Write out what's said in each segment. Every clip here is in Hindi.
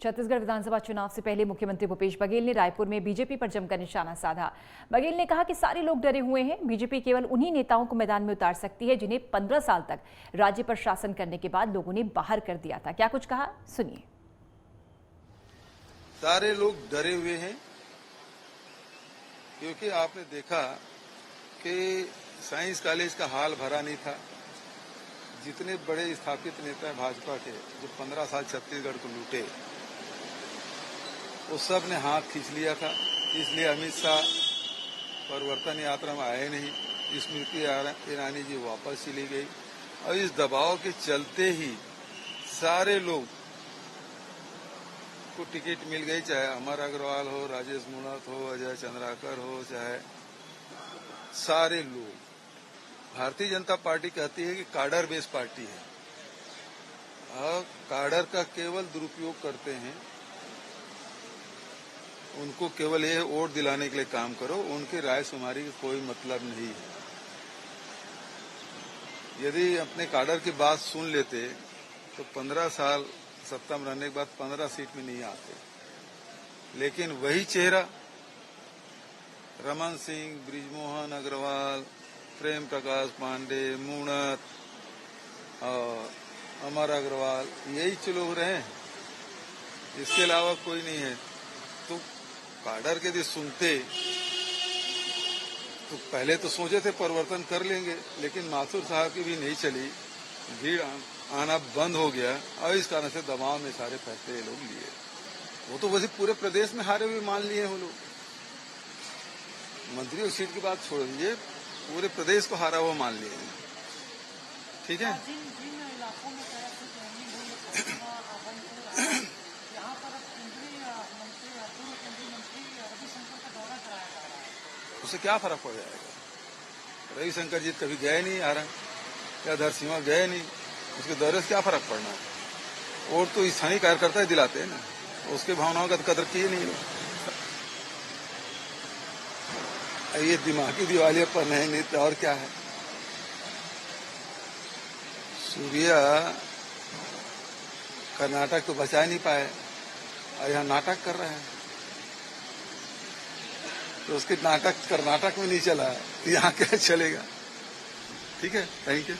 छत्तीसगढ़ विधानसभा चुनाव से पहले मुख्यमंत्री भूपेश बघेल ने रायपुर में बीजेपी पर जमकर निशाना साधा। बघेल ने कहा कि सारे लोग डरे हुए हैं। बीजेपी केवल उन्हीं नेताओं को मैदान में उतार सकती है जिन्हें 15 साल तक राज्य पर शासन करने के बाद लोगों ने बाहर कर दिया था। क्या कुछ कहा, सुनिए। सारे लोग डरे हुए हैं क्योंकि आपने देखा कि साइंस कॉलेज का हाल भरा नहीं था। जितने बड़े स्थापित नेता हैं भाजपा के, जो 15 साल छत्तीसगढ़ को लूटे, वो सब ने हाथ खींच लिया था। इसलिए अमित शाह परिवर्तन यात्रा में आए नहीं, स्मृति ईरानी जी वापस चली गई और इस दबाव के चलते ही सारे लोग को टिकट मिल गई, चाहे अमर अग्रवाल हो, राजेश मूणत हो, अजय चंद्राकर हो, चाहे सारे लोग। भारतीय जनता पार्टी कहती है कि काडर बेस पार्टी है और काडर का केवल दुरुपयोग करते हैं। उनको केवल ये वोट दिलाने के लिए काम करो, उनकी राय शुमारी का कोई मतलब नहीं है। यदि अपने काडर की बात सुन लेते तो 15 साल सत्ता में रहने के बाद 15 सीट में नहीं आते। लेकिन वही चेहरा रमन सिंह, बृजमोहन अग्रवाल, प्रेम प्रकाश पांडे, मूणत और अमर अग्रवाल, यही चलो रहे हैं, इसके अलावा कोई नहीं है। तो काडर के यदि सुनते तो पहले तो सोचे थे परिवर्तन कर लेंगे, लेकिन माथुर साहब की भी नहीं चली, भीड़ आना बंद हो गया और इस कारण से दबाव में सारे फैसले ये लोग लिए। वो तो वैसे पूरे प्रदेश में हारे हुए मान लिए वो लोग। मंत्रियों की सीट की बात छोड़ दीजिए, पूरे प्रदेश को हारा हुआ मान लिए। ठीक है, उससे क्या फर्क पड़ जाएगा? रविशंकर जी कभी गए नहीं हारा, या धरसीमा गए नहीं, उसके दौरे से क्या फर्क पड़ना है? और तो स्थानीय कार्यकर्ता ही दिलाते हैं ना, उसके भावनाओं का कदर किए नहीं लोग। ये दिमागी दिवालियापन है, नहीं तो और क्या है। सूर्या कर्नाटक तो बचा नहीं पाए और यहाँ नाटक कर रहे हैं, तो उसके नाटक कर्नाटक में नहीं चला, तो यहाँ क्या चलेगा? ठीक है, थैंक यू।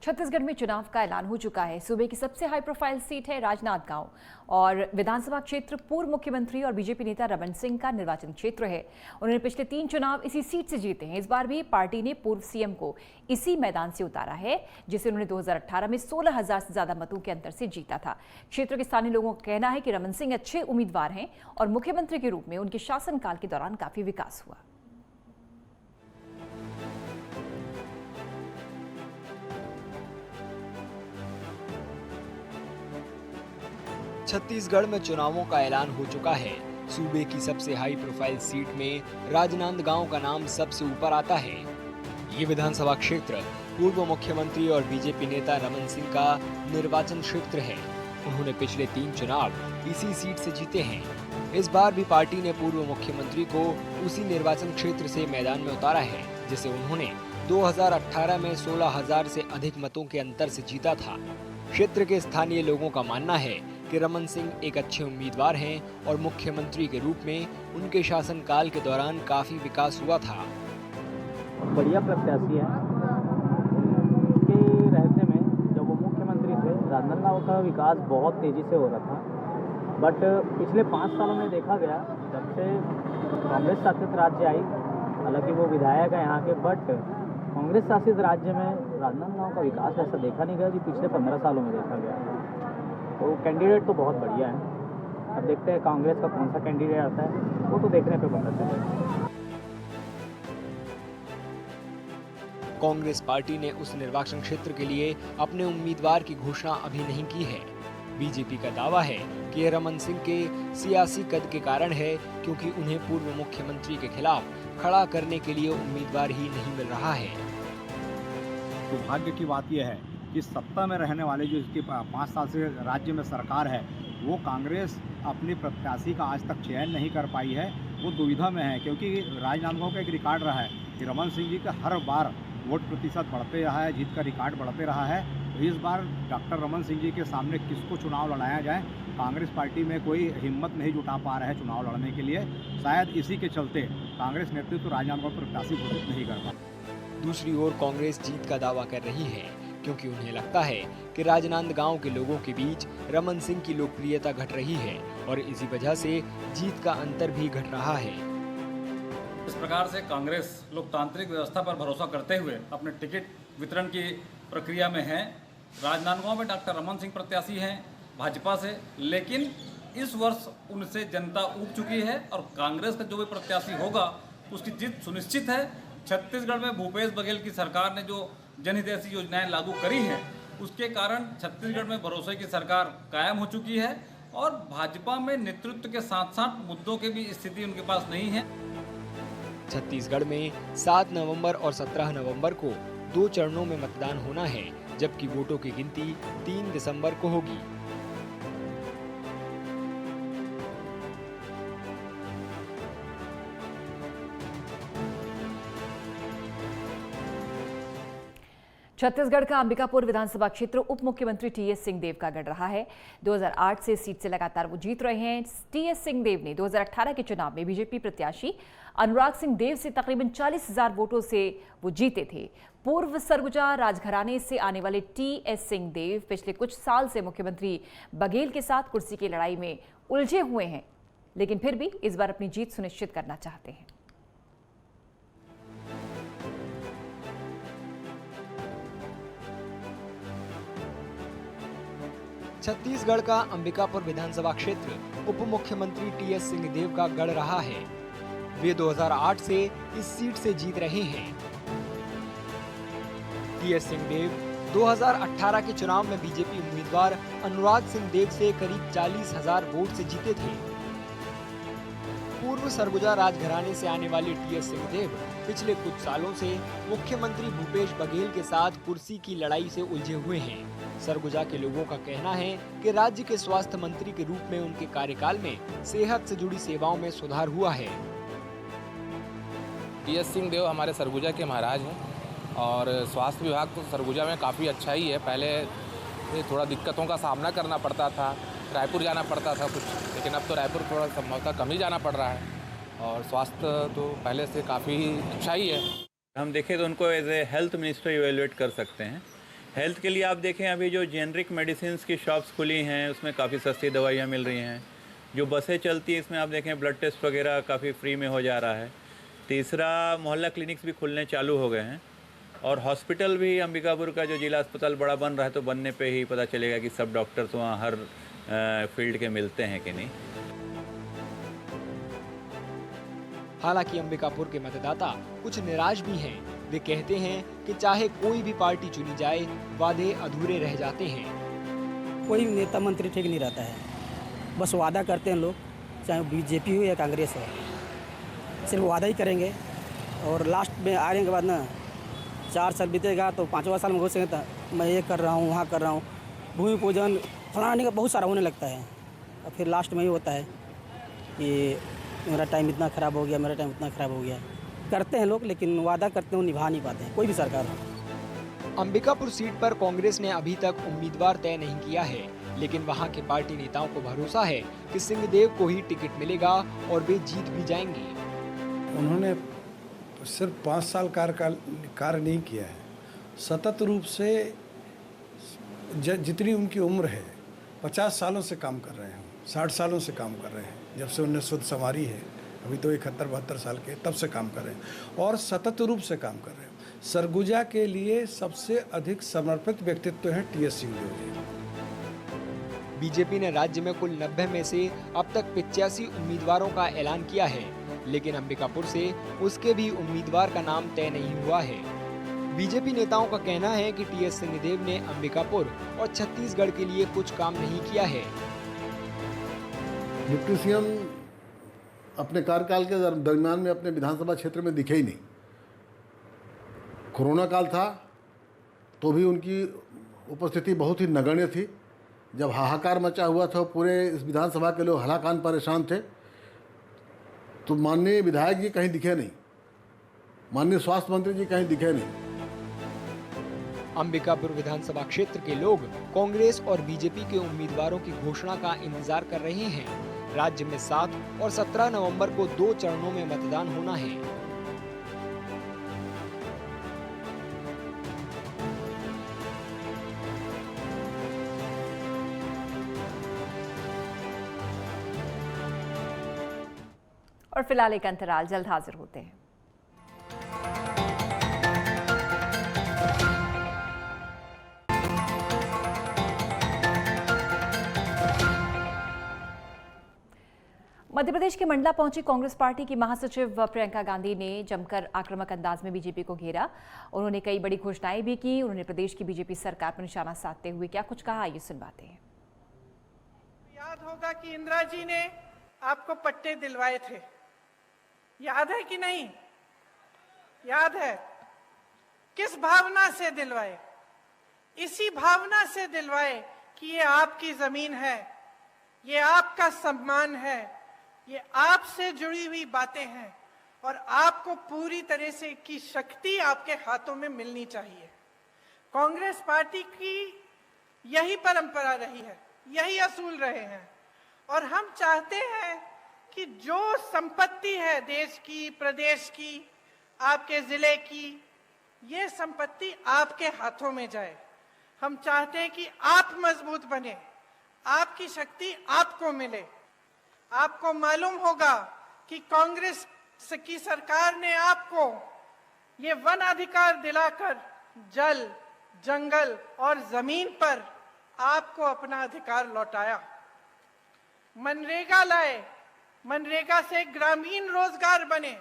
छत्तीसगढ़ में चुनाव का ऐलान हो चुका है। सूबे की सबसे हाई प्रोफाइल सीट है राजनांदगांव और विधानसभा क्षेत्र पूर्व मुख्यमंत्री और बीजेपी नेता रमन सिंह का निर्वाचन क्षेत्र है। उन्होंने पिछले 3 चुनाव इसी सीट से जीते हैं। इस बार भी पार्टी ने पूर्व सीएम को इसी मैदान से उतारा है, जिसे उन्होंने 2018 में 16,000 से ज्यादा मतों के अंतर से जीता था। क्षेत्र के स्थानीय लोगों का कहना है कि रमन सिंह अच्छे उम्मीदवार हैं और मुख्यमंत्री के रूप में उनके शासनकाल के दौरान काफी विकास हुआ। छत्तीसगढ़ में चुनावों का ऐलान हो चुका है। सूबे की सबसे हाई प्रोफाइल सीट में राजनांदगांव का नाम सबसे ऊपर आता है। ये विधानसभा क्षेत्र पूर्व मुख्यमंत्री और बीजेपी नेता रमन सिंह का निर्वाचन क्षेत्र है। उन्होंने पिछले 3 चुनाव इसी सीट से जीते हैं। इस बार भी पार्टी ने पूर्व मुख्यमंत्री को उसी निर्वाचन क्षेत्र से मैदान में उतारा है, जिसे उन्होंने 2018 में 16,000 से अधिक मतों के अंतर से जीता था। क्षेत्र के स्थानीय लोगों का मानना है कि रमन सिंह एक अच्छे उम्मीदवार हैं और मुख्यमंत्री के रूप में उनके शासनकाल के दौरान काफी विकास हुआ था। बढ़िया प्रत्याशी है। उनके रहते में जब वो मुख्यमंत्री थे, राजनांदगांव का विकास बहुत तेजी से हो रहा था। बट पिछले 5 सालों में देखा गया, जब से कांग्रेस शासित राज्य आई, हालांकि वो विधायक है यहाँ के, बट कांग्रेस शासित राज्य में राजनांदगांव का विकास ऐसा देखा नहीं गया जी पिछले 15 सालों में देखा गया। तो कैंडिडेट तो बहुत बढ़िया है। अब देखते हैं कांग्रेस का कौन सा कैंडिडेट आता है, वो तो देखने पे पता चलेगा। कांग्रेस पार्टी ने उस निर्वाचन क्षेत्र के लिए अपने उम्मीदवार की घोषणा अभी नहीं की है। बीजेपी का दावा है कि यह रमन सिंह के सियासी कद के कारण है, क्योंकि उन्हें पूर्व मुख्यमंत्री के खिलाफ खड़ा करने के लिए उम्मीदवार ही नहीं मिल रहा है। दुर्भाग्य की बात यह है कि सत्ता में रहने वाले जो इसके 5 साल से राज्य में सरकार है, वो कांग्रेस अपने प्रत्याशी का आज तक चयन नहीं कर पाई है। वो दुविधा में है, क्योंकि राजनांदगांव का एक रिकॉर्ड रहा है कि रमन सिंह जी का हर बार वोट प्रतिशत बढ़ते रहा है, जीत का रिकॉर्ड बढ़ते रहा है। इस बार डॉक्टर रमन सिंह जी के सामने किसको चुनाव लड़ाया जाए, कांग्रेस पार्टी में कोई हिम्मत नहीं जुटा पा रहा है चुनाव लड़ने के लिए। शायद इसी के चलते कांग्रेस नेतृत्व राजनांदगांव पर प्रत्याशी घोषित नहीं कर पा। दूसरी ओर कांग्रेस जीत का दावा कर रही है क्योंकि उन्हें लगता है कि राजनांदगांव के लोगों के बीच रमन सिंह की लोकप्रियता घट रही है और इसी वजह से जीत का अंतर भी घट रहा है। इस प्रकार से कांग्रेस लोकतांत्रिक व्यवस्था पर भरोसा करते हुए अपने टिकट वितरण की प्रक्रिया में है। राजनांदगांव में डॉक्टर रमन सिंह प्रत्याशी हैं भाजपा से, लेकिन इस वर्ष उनसे जनता ऊब चुकी है और कांग्रेस का जो भी प्रत्याशी होगा उसकी जीत सुनिश्चित है। छत्तीसगढ़ में भूपेश बघेल की सरकार ने जो जनहितैषी योजनाएं लागू करी हैं उसके कारण छत्तीसगढ़ में भरोसे की सरकार कायम हो चुकी है और भाजपा में नेतृत्व के साथ साथ मुद्दों की भी स्थिति उनके पास नहीं है। छत्तीसगढ़ में 7 नवंबर और 17 नवंबर को 2 चरणों में मतदान होना है, जबकि वोटों की गिनती 3 दिसंबर को होगी। छत्तीसगढ़ का अंबिकापुर विधानसभा क्षेत्र उप मुख्यमंत्री टीएस सिंहदेव का गढ़ रहा है। 2008 से सीट से लगातार वो जीत रहे हैं। टीएस सिंहदेव ने 2018 के चुनाव में बीजेपी प्रत्याशी अनुराग सिंह देव से तकरीबन 40,000 वोटों से वो जीते थे। पूर्व सरगुजा राजघराने से आने वाले टीएस सिंहदेव पिछले कुछ साल से मुख्यमंत्री बघेल के साथ कुर्सी की लड़ाई में उलझे हुए हैं, लेकिन फिर भी इस बार अपनी जीत सुनिश्चित करना चाहते हैं। छत्तीसगढ़ का अंबिकापुर विधानसभा क्षेत्र उप मुख्यमंत्री टीएस सिंहदेव का गढ़ रहा है। वे 2008 से इस सीट से जीत रहे हैं। टीएस सिंहदेव 2018 के चुनाव में बीजेपी उम्मीदवार अनुराग सिंह देव से करीब 40,000 वोट से जीते थे। पूर्व सरगुजा राजघराने से आने वाले टीएस सिंहदेव पिछले कुछ सालों से मुख्यमंत्री भूपेश बघेल के साथ कुर्सी की लड़ाई से उलझे हुए हैं। सरगुजा के लोगों का कहना है कि राज्य के स्वास्थ्य मंत्री के रूप में उनके कार्यकाल में सेहत से जुड़ी सेवाओं में सुधार हुआ है। टीएस सिंहदेव हमारे सरगुजा के महाराज हैं और स्वास्थ्य विभाग तो सरगुजा में काफ़ी अच्छा ही है। पहले थोड़ा दिक्कतों का सामना करना पड़ता था, रायपुर जाना पड़ता था कुछ, लेकिन अब तो रायपुर थोड़ा संभवतः कम ही जाना पड़ रहा है और स्वास्थ्य तो पहले से काफ़ी अच्छा ही है। हम देखें तो उनको as a health minister evaluate कर सकते हैं। हेल्थ के लिए आप देखें अभी जो जेनरिक मेडिसिन की शॉप्स खुली हैं उसमें काफ़ी सस्ती दवाइयाँ मिल रही हैं। जो बसें चलती हैं इसमें आप देखें ब्लड टेस्ट वगैरह काफ़ी फ्री में हो जा रहा है। तीसरा, मोहल्ला क्लिनिक्स भी खुलने चालू हो गए हैं और हॉस्पिटल भी अंबिकापुर का जो जिला अस्पताल बड़ा बन रहा है तो बनने पे ही पता चलेगा कि सब डॉक्टर्स वहाँ हर फील्ड के मिलते हैं कि नहीं। हालांकि अंबिकापुर के मतदाता कुछ निराश भी हैं। वे कहते हैं कि चाहे कोई भी पार्टी चुनी जाए, वादे अधूरे रह जाते हैं। कोई नेता मंत्री ठीक नहीं रहता है, बस वादा करते हैं लोग, चाहे बीजेपी हो या कांग्रेस हो, सिर्फ वादा ही करेंगे और लास्ट में आने के बाद ना 4 साल बीतेगा तो 5वां साल में घोषणा तो मैं ये कर रहा हूँ, वहाँ कर रहा हूँ, भूमि पूजन फलाने का बहुत सारा होने लगता है और फिर लास्ट में ही होता है कि मेरा टाइम इतना ख़राब हो गया, मेरा टाइम इतना ख़राब हो गया। करते हैं लोग लेकिन वादा करते हैं, निभा नहीं पाते हैं कोई भी सरकार हो। अंबिकापुर सीट पर कांग्रेस ने अभी तक उम्मीदवार तय नहीं किया है, लेकिन वहां के पार्टी नेताओं को भरोसा है कि सिंहदेव को ही टिकट मिलेगा और वे जीत भी जाएंगे। उन्होंने सिर्फ 5 साल कार्य नहीं किया है, सतत रूप से जितनी उनकी उम्र है 50 सालों से काम कर रहे हैं, 60 सालों से काम कर रहे हैं। जब से उन्हें शुद्ध संवारी है, अभी तो 71-72 साल के, तब से काम कर रहे हैं और सतत रूप से काम कर रहे हैं। सरगुजा के लिए सबसे अधिक समर्पित व्यक्तित्व है टीएस सिंहदेव जी। बीजेपी ने राज्य में कुल 90 में से अब तक 85 उम्मीदवारों का ऐलान किया है, लेकिन अंबिकापुर से उसके भी उम्मीदवार का नाम तय नहीं हुआ है। बीजेपी नेताओं का कहना है कि टीएस सिंहदेव ने अंबिकापुर और छत्तीसगढ़ के लिए कुछ काम नहीं किया है। डिप्टी सीएम अपने कार्यकाल के दरमियान में अपने विधानसभा क्षेत्र में दिखे ही नहीं। कोरोना काल था तो भी उनकी उपस्थिति बहुत ही नगण्य थी। जब हाहाकार मचा हुआ था, पूरे इस विधानसभा के लोग हलाकान परेशान थे, तो माननीय विधायक जी कहीं दिखे नहीं, माननीय स्वास्थ्य मंत्री जी कहीं दिखे नहीं। अंबिकापुर विधानसभा क्षेत्र के लोग कांग्रेस और बीजेपी के उम्मीदवारों की घोषणा का इंतजार कर रहे हैं। राज्य में 7 और 17 नवंबर को 2 चरणों में मतदान होना है। और फिलहाल एक अंतराल, जल्द हाजिर होते हैं। मध्य प्रदेश के मंडला पहुंची कांग्रेस पार्टी की महासचिव प्रियंका गांधी ने जमकर आक्रामक अंदाज में बीजेपी को घेरा। उन्होंने कई बड़ी घोषणाएं भी की। उन्होंने प्रदेश की बीजेपी सरकार पर निशाना साधते हुए क्या कुछ कहा, ये सुनवाते हैं। याद होगा कि इंदिरा जी ने आपको पट्टे दिलवाए थे, याद है कि नहीं? याद है। किस भावना से दिलवाए? इसी भावना से दिलवाए कि ये आपकी जमीन है, ये आपका सम्मान है, ये आपसे जुड़ी हुई बातें हैं और आपको पूरी तरह से की शक्ति आपके हाथों में मिलनी चाहिए। कांग्रेस पार्टी की यही परंपरा रही है, यही असूल रहे हैं और हम चाहते हैं कि जो संपत्ति है देश की, प्रदेश की, आपके जिले की, ये संपत्ति आपके हाथों में जाए। हम चाहते हैं कि आप मजबूत बने, आपकी शक्ति आपको मिले। आपको मालूम होगा कि कांग्रेस की सरकार ने आपको ये वन अधिकार दिलाकर जल, जंगल और जमीन पर आपको अपना अधिकार लौटाया। मनरेगा लाए, मनरेगा से ग्रामीण रोजगार बने।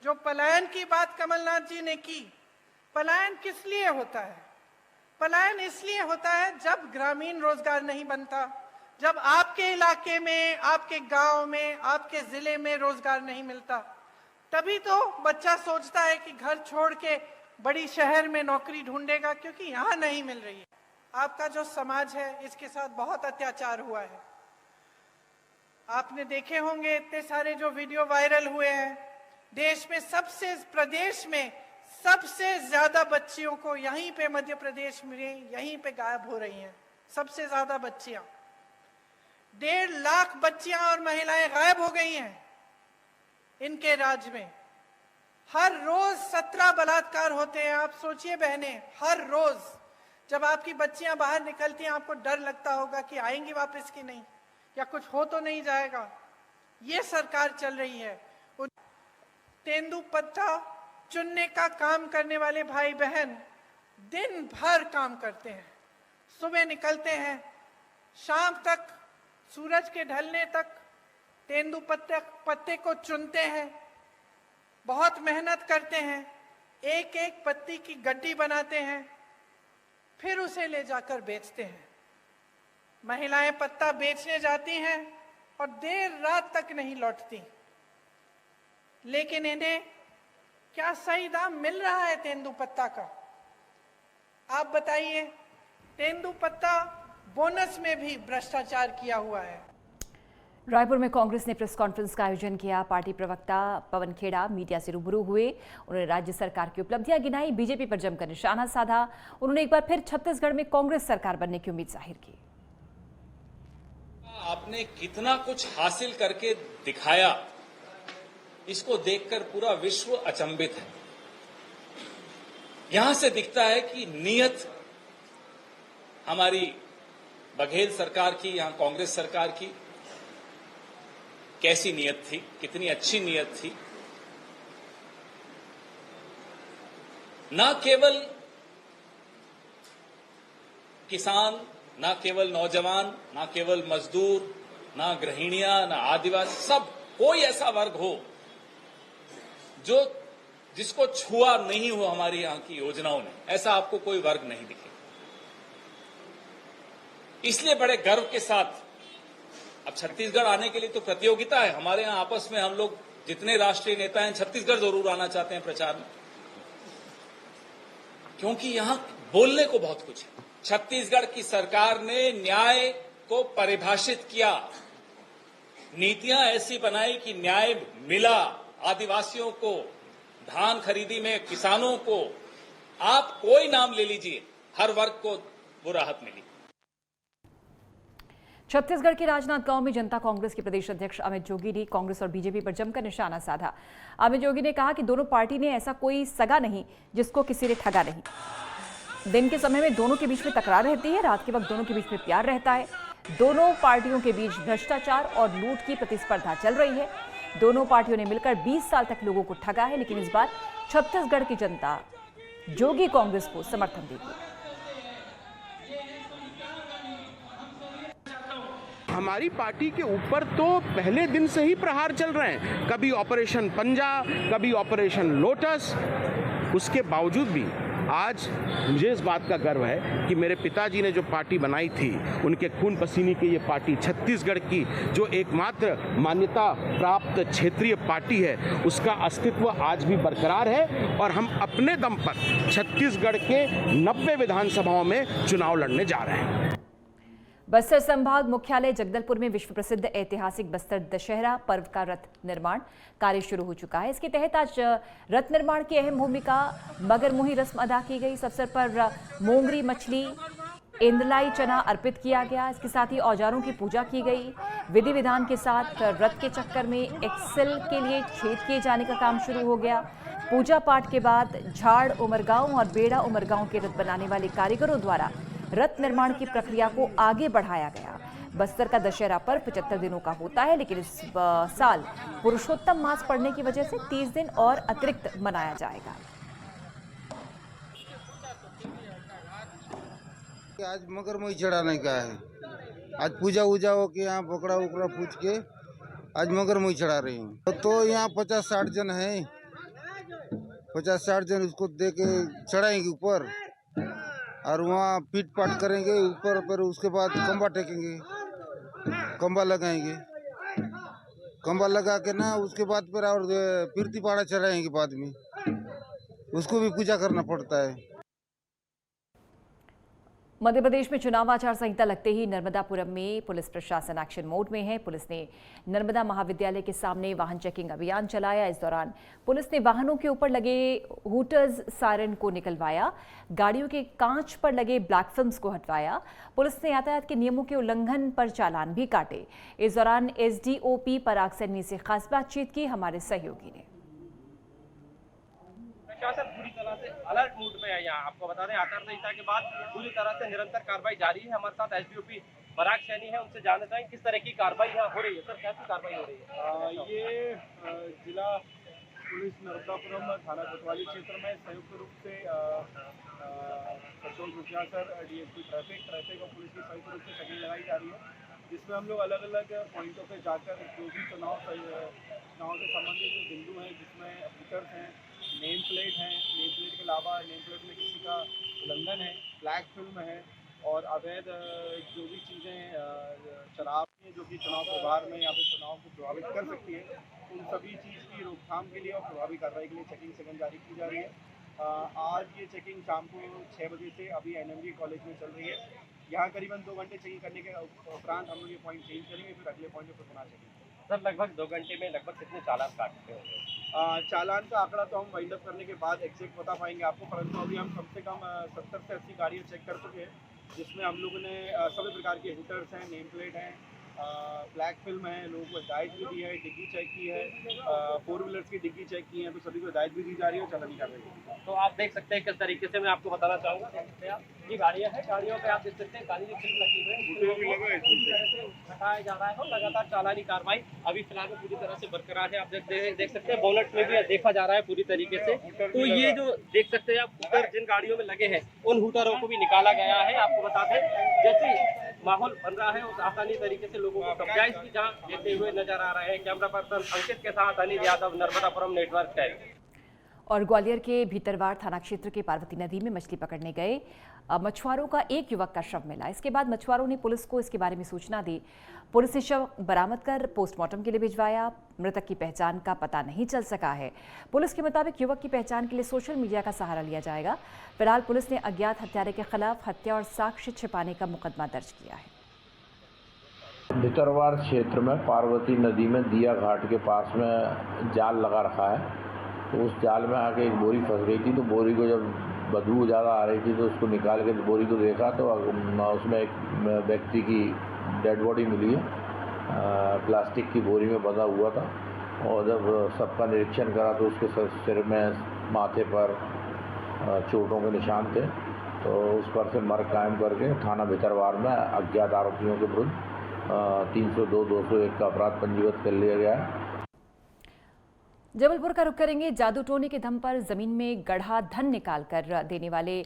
जो पलायन की बात कमलनाथ जी ने की, पलायन किस लिए होता है? पलायन इसलिए होता है जब ग्रामीण रोजगार नहीं बनता, जब आपके इलाके में, आपके गांव में, आपके जिले में रोजगार नहीं मिलता, तभी तो बच्चा सोचता है कि घर छोड़ के बड़ी शहर में नौकरी ढूंढेगा, क्योंकि यहाँ नहीं मिल रही है। आपका जो समाज है इसके साथ बहुत अत्याचार हुआ है। आपने देखे होंगे इतने सारे जो वीडियो वायरल हुए हैं। देश में प्रदेश में सबसे ज्यादा बच्चियों को यहीं पे मध्य प्रदेश में यहीं पे गायब हो रही हैं। सबसे ज्यादा बच्चियां, 1.5 लाख बच्चियां और महिलाएं गायब हो गई हैं इनके राज्य में। हर रोज 17 बलात्कार होते हैं। आप सोचिए बहनें, हर रोज जब आपकी बच्चियां बाहर निकलती हैं आपको डर लगता होगा कि आएंगी वापस कि नहीं, या कुछ हो तो नहीं जाएगा। ये सरकार चल रही है। तेंदुपत्ता चुनने का काम करने वाले भाई बहन दिन भर काम करते हैं। सुबह निकलते हैं, शाम तक, सूरज के ढलने तक तेंदुपत्ते को चुनते हैं। बहुत मेहनत करते हैं, एक एक पत्ती की गड्डी बनाते हैं, फिर उसे ले जाकर बेचते हैं। महिलाएं पत्ता बेचने जाती हैं और देर रात तक नहीं लौटती। लेकिन इन्हें क्या सही दाम मिल रहा है तेंदुपत्ता का? आप बताइए। तेंदुपत्ता बोनस में भी भ्रष्टाचार किया हुआ है। रायपुर में कांग्रेस ने प्रेस कॉन्फ्रेंस का आयोजन किया। पार्टी प्रवक्ता पवन खेड़ा मीडिया से रूबरू हुए। उन्होंने राज्य सरकार की उपलब्धियां गिनाई, बीजेपी पर जमकर निशाना साधा। उन्होंने एक बार फिर छत्तीसगढ़ में कांग्रेस सरकार बनने की उम्मीद जाहिर की। आपने कितना कुछ हासिल करके दिखाया, इसको देखकर पूरा विश्व अचंभित है। यहां से दिखता है कि नीयत हमारी बघेल सरकार की, यहां कांग्रेस सरकार की कैसी नीयत थी, कितनी अच्छी नीयत थी। ना केवल किसान, ना केवल नौजवान, ना केवल मजदूर, ना गृहिणियां, ना आदिवासी, सब कोई ऐसा वर्ग हो जो जिसको छुआ नहीं हो हमारी यहां की योजनाओं ने, ऐसा आपको कोई वर्ग नहीं दिखेगा। इसलिए बड़े गर्व के साथ अब छत्तीसगढ़ आने के लिए तो प्रतियोगिता है हमारे यहां आपस में। हम लोग जितने राष्ट्रीय नेता हैं छत्तीसगढ़ जरूर आना चाहते हैं प्रचार में, क्योंकि यहां बोलने को बहुत कुछ है। छत्तीसगढ़ की सरकार ने न्याय को परिभाषित किया, नीतियां ऐसी बनाई कि न्याय मिला। आदिवासियों को, धान खरीदी में किसानों को, आप कोई नाम ले लीजिए, हर वर्ग को वो राहत मिली। छत्तीसगढ़ के राजनांदगांव गांव में जनता कांग्रेस के प्रदेश अध्यक्ष अमित जोगी ने कांग्रेस और बीजेपी पर जमकर निशाना साधा। अमित जोगी ने कहा कि दोनों पार्टी ने ऐसा कोई सगा नहीं जिसको किसी ने ठगा नहीं। दिन के समय में दोनों के बीच में तकरार रहती है, रात के वक्त दोनों के बीच में प्यार रहता है। दोनों पार्टियों के बीच भ्रष्टाचार और लूट की प्रतिस्पर्धा चल रही है। दोनों पार्टियों ने मिलकर 20 साल तक लोगों को ठगा है, लेकिन इस बार छत्तीसगढ़ की जनता जोगी कांग्रेस को समर्थन देगी। हमारी पार्टी के ऊपर तो पहले दिन से ही प्रहार चल रहे हैं, कभी ऑपरेशन पंजा, कभी ऑपरेशन लोटस। उसके बावजूद भी आज मुझे इस बात का गर्व है कि मेरे पिताजी ने जो पार्टी बनाई थी, उनके खून पसीने की ये पार्टी छत्तीसगढ़ की जो एकमात्र मान्यता प्राप्त क्षेत्रीय पार्टी है, उसका अस्तित्व आज भी बरकरार है और हम अपने दम पर छत्तीसगढ़ के 90 विधानसभाओं में चुनाव लड़ने जा रहे हैं। बस्तर संभाग मुख्यालय जगदलपुर में विश्व प्रसिद्ध ऐतिहासिक बस्तर दशहरा पर्व का रथ निर्माण कार्य शुरू हो चुका है। इसके तहत आज रथ निर्माण की अहम भूमिका मगरमुही रस्म अदा की गई। इस अवसर पर मोंगरी मछली, इंदलाई चना अर्पित किया गया। इसके साथ ही औजारों की पूजा की गई। विधि विधान के साथ रथ के चक्कर में एक्सेल के लिए छेद किए जाने का काम शुरू हो गया। पूजा पाठ के बाद झाड़ उमरगांव और बेड़ा उमरगांव के रथ बनाने वाले कारीगरों द्वारा रथ निर्माण की प्रक्रिया को आगे बढ़ाया गया। बस्तर का दशहरा पर्व 75 दिनों का होता है, लेकिन इस साल पुरुषोत्तम मास पड़ने की वजह से 30 दिन और अतिरिक्त मनाया जाएगा। आज मगरमच्छ चढ़ाने का है। आज पूजा वूजा हो के यहाँ बकरा उकड़ा पूछ के आज मगरमच्छ चढ़ा रही हूँ। तो यहाँ 50-60 जन है, 50-60 जन उसको दे के चढ़ाएंगे ऊपर और वहाँ पीट पाट करेंगे ऊपर, पर उसके बाद खंबा टेकेंगे, खंबा लगाएंगे, खंबा लगा के ना उसके बाद फिर और फिरती पाड़ा चढ़ाएंगे। बाद में उसको भी पूजा करना पड़ता है। मध्य प्रदेश में चुनाव आचार संहिता लगते ही नर्मदापुरम में पुलिस प्रशासन एक्शन मोड में है। पुलिस ने नर्मदा महाविद्यालय के सामने वाहन चेकिंग अभियान चलाया। इस दौरान पुलिस ने वाहनों के ऊपर लगे हूटर्स सायरन को निकलवाया, गाड़ियों के कांच पर लगे ब्लैक फिल्म्स को हटवाया। पुलिस ने यातायात के नियमों के उल्लंघन पर चालान भी काटे। इस दौरान एसडीओपी पराग सैनी से खास बातचीत की हमारे सहयोगी ने। प्रशासन पूरी तरह से अलर्ट मूड में है। यहाँ आपको बता दें, आचार संहिता के बाद पूरी तरह से निरंतर कार्रवाई जारी है। हमारे साथ एसडीओपी पराग सैनी है, उनसे जानना चाहेंगे किस तरह की कार्रवाई यहाँ हो रही है। सर, कैसी कार्रवाई हो रही है? ये जिला पुलिस नर्मदापुरम थाना कोतवाली क्षेत्र में संयुक्त रूप से पेट्रोल प्रशासन, डीएसपी ट्रैफिक और पुलिस की संयुक्त रूप से चेकिंग लगाई जा रही है, जिसमें हम लोग अलग अलग पॉइंटों पे जाकर जो भी चुनाव से संबंधित जो बिंदु हैं, जिसमें वोटर्स हैं, नेम प्लेट है, नेम प्लेट के अलावा नेम प्लेट में किसी का उल्लंघन है, ब्लैक फिल्म है और अवैध जो भी चीज़ें शराब में जो कि चुनाव व्यवहार में या फिर चुनाव को प्रभावित कर सकती है, उन सभी चीज़ की रोकथाम के लिए और प्रभावी कार्रवाई के लिए चेकिंग सेकंड जारी की जा रही है। आज ये चेकिंग शाम को 6 बजे से अभी एनएमजी कॉलेज में चल रही है। यहाँ करीबन 2 घंटे चेकिंग करने के उपरांत हम लोग ये पॉइंट चेंज करेंगे, फिर अगले पॉइंट पर पुनः चेकिंग। सर, लगभग 2 घंटे में लगभग कितने चालान काटते होंगे? चालान का आंकड़ा तो हम वाइंड अप करने के बाद एग्जैक्ट बता पाएंगे आपको, परंतु अभी हम कम से कम 70 से 80 गाड़ियाँ चेक कर चुके हैं, जिसमें हम लोगों ने सभी प्रकार के हूटर्स हैं, नेम प्लेट हैं, ब्लैक फिल्म है, लोगों को हिदायत भी दी है, डिग्गी चेक की है, 4 व्हीलर्स की डिग्गी चेक की है, तो सभी को हिदायत भी दी जा रही है और चालानी कर रही है। तो आप देख सकते हैं किस तरीके से मैं आपको बताना चाहूँगा, ये गाड़ियाँ हैं, गाड़ियों पे आप देख सकते हैं काली फिल्म लगी हुई है, पूरी तरह से हटाया जा रहा है और लगातार चालानी कार्रवाई अभी फिलहाल में पूरी तरह से बरकरार है। आप देख सकते हैं बोनट में भी देखा जा रहा है पूरी तरीके से। तो ये जो देख सकते हैं आप, हूटर जिन गाड़ियों में लगे हैं उन हूटरों को भी निकाला गया है। आपको बता दें, जैसे माहौल बन रहा है उस आसानी तरीके से लोगों को सरप्राइज भी जहाँ देते हुए नजर आ रहे हैं। कैमरा पर्सन अंकित के साथ अनिल यादव, नर्मदापुरम नेटवर्क टाइम। और ग्वालियर के भीतरवाड़ थाना क्षेत्र के पार्वती नदी में मछली पकड़ने गए मछुआरों का एक युवक का शव मिला। इसके बाद मछुआरों ने पुलिस को इसके बारे में सूचना दी। पुलिस ने शव बरामद कर पोस्टमार्टम के लिए भिजवाया। मृतक की पहचान का पता नहीं चल सका है। पुलिस के मुताबिक युवक की पहचान के लिए सोशल मीडिया का सहारा लिया जाएगा। फिलहाल पुलिस ने अज्ञात हत्यारे के खिलाफ हत्या और साक्ष्य छिपाने का मुकदमा दर्ज किया है। भीतरवाड़ क्षेत्र में पार्वती नदी में दिया घाट के पास में जाल लगा रखा है, तो उस जाल में आके एक बोरी फंस गई थी। तो बोरी को जब बदबू ज़्यादा आ रही थी, तो उसको निकाल के बोरी को देखा तो उसमें एक व्यक्ति की डेड बॉडी मिली है, प्लास्टिक की बोरी में बंधा हुआ था। और जब सबका निरीक्षण करा तो उसके सिर में, माथे पर चोटों के निशान थे। तो उस पर से मर्ग कायम करके थाना भितरवार में अज्ञात आरोपियों के विरुद्ध 302, 201 का अपराध पंजीबद्ध कर लिया गया है। जबलपुर का रुख करेंगे। जादू टोने के दम पर जमीन में गढ़ा धन निकाल कर देने वाले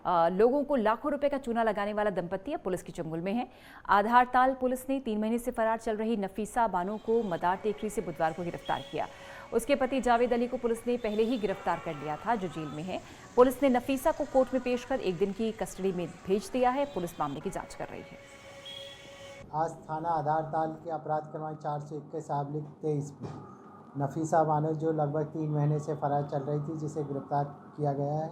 लोगों को लाखों रुपए का चूना लगाने वाला दंपति अब पुलिस की चंगुल में है। आधारताल पुलिस ने 3 महीने से फरार चल रही नफीसा बानो को मदार टेकरी से बुधवार को गिरफ्तार किया। उसके पति जावेद अली को पुलिस ने पहले ही गिरफ्तार कर लिया था, जो जेल में है। पुलिस ने नफीसा को कोर्ट में पेश कर 1 दिन की कस्टडी में भेज दिया है। पुलिस मामले की जांच कर रही है। आज थाना आधारताल के अपराध क्रमांक 421/23 में नफीसा बानो, जो लगभग 3 महीने से फरार चल रही थी, जिसे गिरफ्तार किया गया है,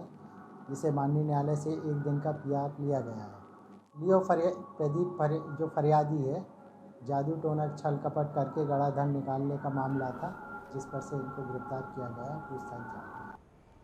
जिसे माननीय न्यायालय से 1 दिन का PR लिया गया है। लियो प्रदीप जो फरियादी है, जादू टोना छल कपट करके गड़ा धन निकालने का मामला था, जिस पर से इनको गिरफ्तार किया गया, पूछताछ जारी है।